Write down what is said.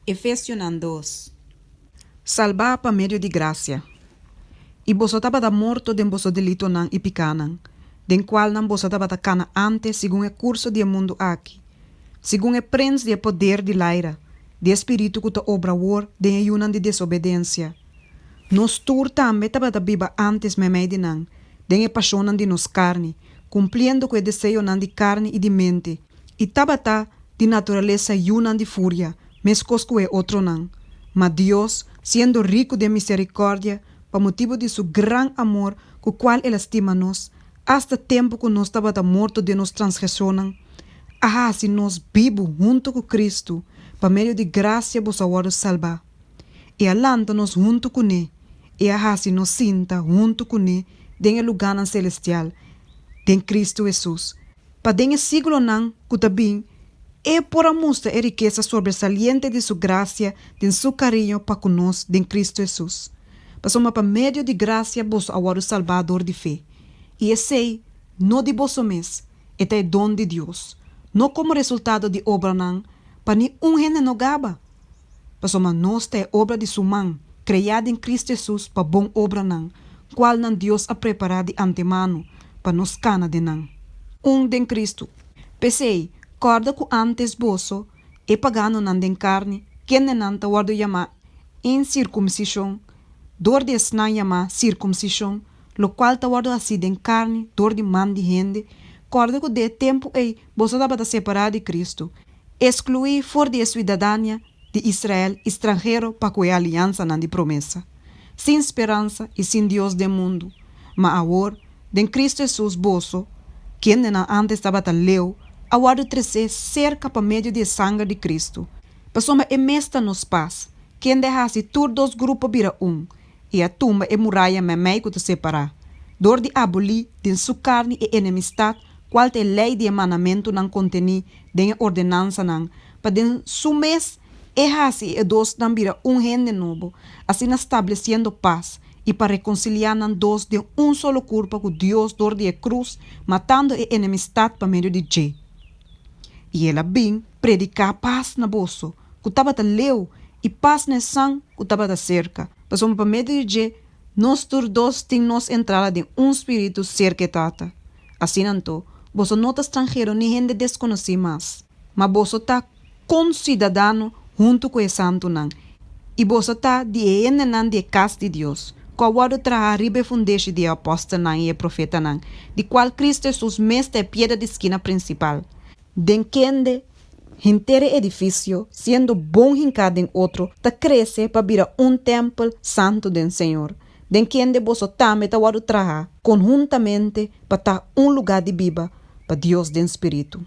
Efesios 2. Salvar por medio de gracia. E você estava morto de vosso delito nan e picanan, den qual não você estava cana antes segundo o curso do mundo aqui, segundo o príncipe de poder de Laira, de espírito que te obra war de ayunan de desobediência. Nos tur também estava viva antes me de nan, den a paixão de nos carne, cumpriendo com o desejo nan de carne e de mente, e estava de natureza yunan de fúria, mescos com o outro nan. Mas Deus, sendo rico de misericórdia, por motivo de seu gran amor, com o qual Ele estima nos, hasta tempo que nós estava morto de nos transgressões, se nós vivo junto com Cristo, por meio de graça vos agora salvar. E alanta-nos junto com Ele, e se nos sinta junto com Ele, em lugar celestial, em Cristo Jesus. Para den siglo nan, que também, é por mostrar a riqueza sobresaliente de sua graça, de seu carinho para conosco, em Cristo Jesus. Passamos por meio de graça, vos agora salvador de fé. E esse não de vós mesmos, é dom de Deus. Não como resultado de obra nan, para nenhum gente não gaba. Passamos nós é obra de sua mão, criada em Cristo Jesus para bom obra nan, qual nan Deus a preparado de antemano, para nos cana de nan. De Cristo. Pensei, corda que antes boso, e pagano nan den carne, quem nan ta guardo chama incircuncissão, dor de esnan chama circuncissão, lo qual ta guardo assim den carne, dor de man de gente, corda que de tempo boso estava separado de Cristo, excluí fora de cidadania de Israel, estrangeiro para com a aliança nan de promessa, sem esperança e sem Deus do mundo, mas agora, den Cristo Jesus boso, quem nan antes estava leu, agora trazer cerca para meio de sangue de Cristo. Passoma é mesta nos paz, quem deixasse todos dos grupos vira e a tumba é muralha me que te separar. Dor de abolir de sua carne e enemistade, qual é lei de emanamento não conteni, de ordenança não, para de su mês e dos não vira gente novo, assim estabelecendo paz, e para reconciliar nan dos de solo corpo com Deus dor de cruz, matando a enemistade para meio de Je. E ela bem predicar paz na bolso, que estava leu, e paz na sangue, que estava cerca. Passamos para meio de Je, nós todos temos entrada de espírito cerca tata. Assim então, você não está estrangeiro nem gente desconhecida mais, mas você está concidadano junto com o santo nan, e você está de enenan de casa de Deus. Qual traha ribe fundeixe de apóstolo nan e profeta nan, de qual Cristo Jesus mestre piedra de esquina principal. Den quende, inteiro edifício, sendo bom hincado em outro, ta cresce para virar templo santo do Senhor. Den quende vos também ta traha conjuntamente para ta lugar de viva para Deus do Espírito.